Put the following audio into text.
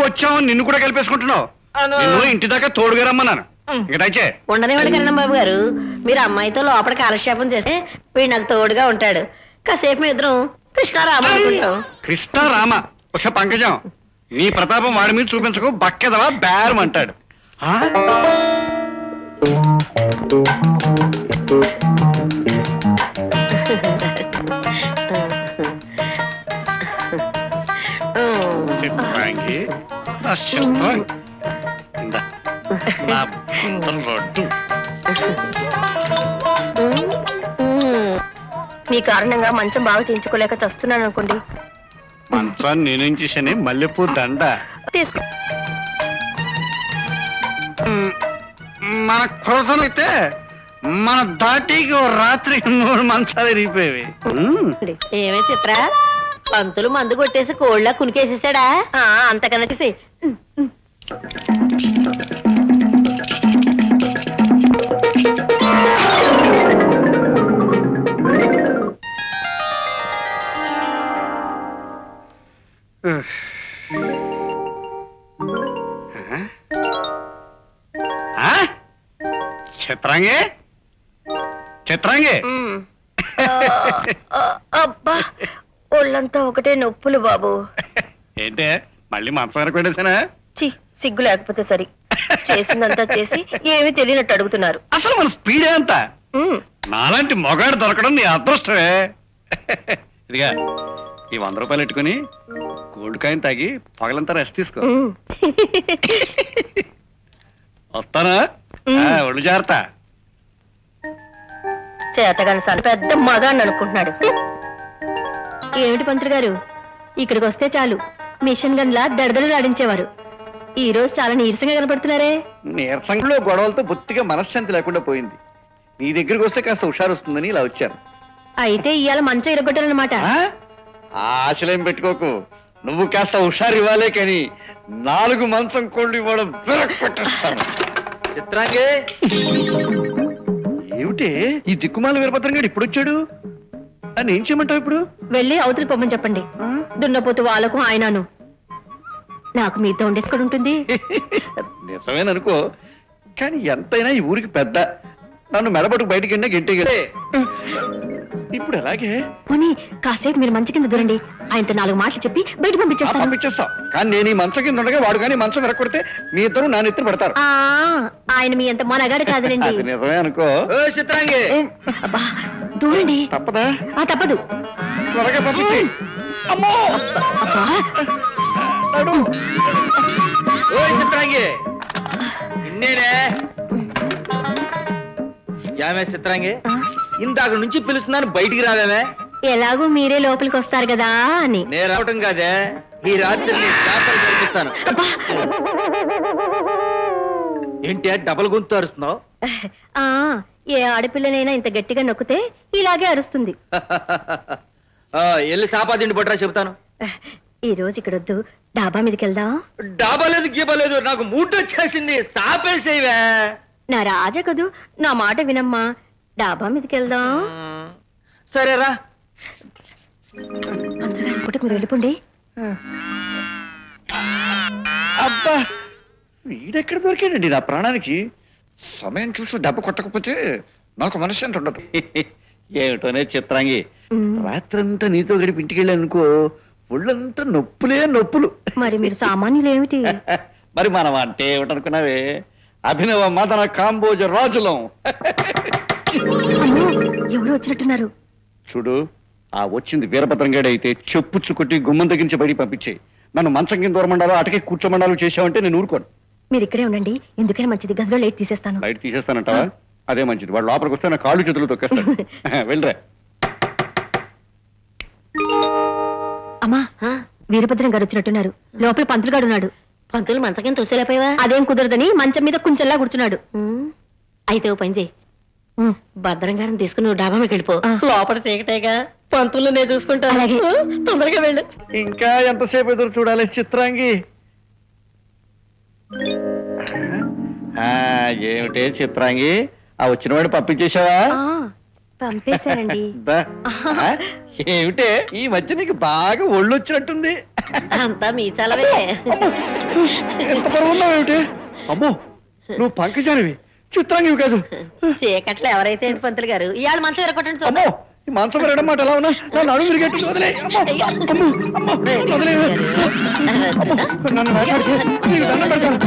వచ్చావు నిన్ను కూడా కలిపేసుకుంటున్నావు. నిన్ను ఇంటి దాకా తోడుగా రమ్మన్నాను. ఇకటైతే ఉండనివ్వండి కరణం బాబు గారు. మీరు అమ్మాయితో లోపల కాలక్షేపం చేస్తే వీడు నాకు తోడుగా ఉంటాడు. కాసేపు మీ ఇద్దరం కృష్ణారామ అనుకుంటాం. కృష్ణారామ ఒక పంకజం, నీ ప్రతాపం వాడి మీద చూపించకు, బక్కెదవా బేరం అంటాడు. మీ కారణంగా మంచం బాగా చేయించుకోలేక చస్తున్నాను అనుకోండి. మంచాన్ని నేనేం చేశాను? మల్లెపూ దండ తీసుకో. మన క్రోధం అయితే మన దాటికి రాత్రి 3 మంచాలు ఇరిగిపోయేవి. ఏమే చిత్ర, పంతులు మందు కొట్టేసి కోళ్ళ కునికేసేసాడా? అంతకన్నా తీసి చిత్రాంగి చిత్రాంగి అబ్బా ఒళ్ళంతా ఒకటే నొప్పులు బాబు. ఏంటే మళ్ళీ మంచం వరకు పెట్టేసానా? సిగ్గు లేకపోతే సరి. చేసిందంతా చేసి ఏమీ తెలియనట్టు అడుగుతున్నారు. అసలు మన స్పీడ్ ఎంత? నాలాంటి మొగాడు దొరకడం నీ అదృష్టమే. ఇదిగా ఈ 100 రూపాయలు పెట్టుకుని గోల్డ్ కాయిన్ తాగి పగలంతా రెస్ట్ తీసుకో. వస్తానా? ఒళ్ళు జాగ్రత్త. చేతగాని సార్ పెద్ద మగాన్ని అనుకుంటున్నాడు. ఏమిటి పంతులు గారు, ఇక్కడికి వస్తే చాలు మిషన్ గన్లా దడదలు ఆడించేవారు. ఈ రోజు చాలా నీరసంగా కనపడుతున్నారే. నీరసంలో గొడవలతో బొత్తిగా మనశ్శాంతి లేకుండా పోయింది. నీ దగ్గరికి వస్తే కాస్త హుషారు వస్తుందని ఇలా వచ్చాను. అయితే ఇవాళ మంచం ఇరగొట్టారనమాట. ఆశలేం పెట్టుకోకు, నువ్వు కాస్త హుషారు ఇవ్వాలే కానీ 4 మంచం కోళ్ళు ఇవ్వడం విరగొట్టేస్తాను. చిత్రాంగే, ఏమిటి ఈ దిక్కుమాల వీరభద్రంగాడు ఇప్పుడు వచ్చాడు? అని ఏం చేయమంటావు ఇప్పుడు? వెళ్ళి అవతలి పొమ్మని చెప్పండి. దున్నపోతు వాళ్ళకు ఆయనను. నాకు మీతో ఉండేక్కడ ఉంటుంది. నిజమేననుకో, కానీ ఎంతైనా ఈ ఊరికి పెద్ద. నన్ను మెడబట్టుకు బయటికి వెళ్ళినా గెంటేగలే. ఇప్పుడు ఎలాగే పోనీ కాసేపు మీరు మంచి కింద దూరండి. ఆయనతో 4 మాటలు చెప్పి బయట పంపించేస్తా. కానీ నేను ఈ మంచం కింద ఉండగా వాడు కానీ మంచం విరగొడితే మీ ఇద్దరు నా నెత్తిన పడతారు. ఆయన మీ అంత మనగాడు కాదులేండి. నిజమే అనుకో. చిత్రాంగి అబ్బా దూరండి. తప్పదా? తప్పదు. త్వరగా పంపించి. అమ్మో చిత్రాంగి ఇన్నేనే యామే చిత్రాంగి, ఇందాక నుంచి పిలుస్తున్నాను బయటికి రావేమే? ఎలాగూ మీరే లోపలికి వస్తారు కదా అని. నేను రావటం కాదే, ఈ రాత్రి జరిపిస్తాను. ఏంటి డబల్ గొంతు అరుస్తున్నావు? ఏ ఆడపిల్లనైనా ఇంత గట్టిగా నొక్కితే ఇలాగే అరుస్తుంది. వెళ్ళి సాపాదిండి పట్టరా చెబుతాను. ఈ రోజు ఇక్కడ వద్దు, డాబా మీదకి వెళ్దాం. డాబా లేదు గీబలేదు, నాకు మూడ్ వచ్చేసింది. సాపేసేవే. నా రాజా కదూ, నా మాట వినమ్మా. డాబా మీదకి వెళ్దాం. సరేరా. అందరూ పూటకు మీరు వెళ్ళిపోండి. అబ్బా వీడెక్కడ దొరికాడండి నా ప్రాణానికి? సమయం చూసి దెబ్బ కొట్టకపోతే నాకు మనశ్శాంతి ఉండదు. ఏమిటోనే చిత్రాంగి, రాత్రంతా నీతో గడిపి ఇంటికి వెళ్ళానుకో, ఒళ్ళంతా నొప్పులే నొప్పులు. మరి మీరు సామాన్యులు ఏమిటి? మరి మనం అంటే ఏమిటనుకున్నావే, అభినవ మదన కాంబోజ రాజులం. ఎవరు వచ్చినట్టున్నారు? చూడు, ఆ వచ్చింది వీరభద్రంగాడే అయితే చెప్పుచ్చుకొట్టి గుమ్మం తగ్గించి బయటికి పంపించే. నన్ను మంచం కింద దూరమండాలో అటకే కూర్చోమండాలు చేసావంటే నేను ఊరుకోను. మీరు ఇక్కడే ఉండండి, ఎందుకైనా మంచిది. గదిలో లైట్ తీసేస్తాను. లైట్ తీసేస్తానంటావా? అదే మంచిది. వాడు లోపలికి వస్తే నా కాళ్ళు చేతులు తొక్కేస్తాను. వెళ్ళరా. అమ్మా, వీరభద్రం గారు వచ్చినట్టున్నారు. లోపల పంతులు గారు ఉన్నాడు. పంతులు మంచం తోసేలేపోయావా? అదేం కుదరదని మంచం మీద కుంచెల్లా కూర్చున్నాడు. అయితే ఓ పని చేయి, భద్రం గారిని తీసుకుని నువ్వు డాబా మీకు వెళ్ళిపో. లోపల చీకటేగా, పంతులు నేను చూసుకుంటాను. తొందరగా వెళ్ళు. ఇంకా ఎంతసేపు ఎదురు చూడాలి చిత్రాంగి? ఏమిటే చిత్రాంగి, ఆ వచ్చిన వాడు పంపించేశావా? పంపేశానండి. ఏమిటే ఈ మధ్య నీకు బాగా ఒళ్ళు వచ్చినట్టుంది. అంతా మీ చలవే. ఎంత బరువు ఉన్నావు ఏమిటి? అమ్మో, నువ్వు పంకజానివి, చిత్రాంగివి కాదు. చీకట్లో ఎవరైతే పంతులు గారు ఇవాళ మంచం ఎరగొట్టండి. అమ్మో, ఈ మంచం విరగడం మాట ఎలా ఉన్నా నన్ను అడుగు విరిగట్టు వదిలే. నన్ను మాట్లాడితే నీకు దండం పెడతాను.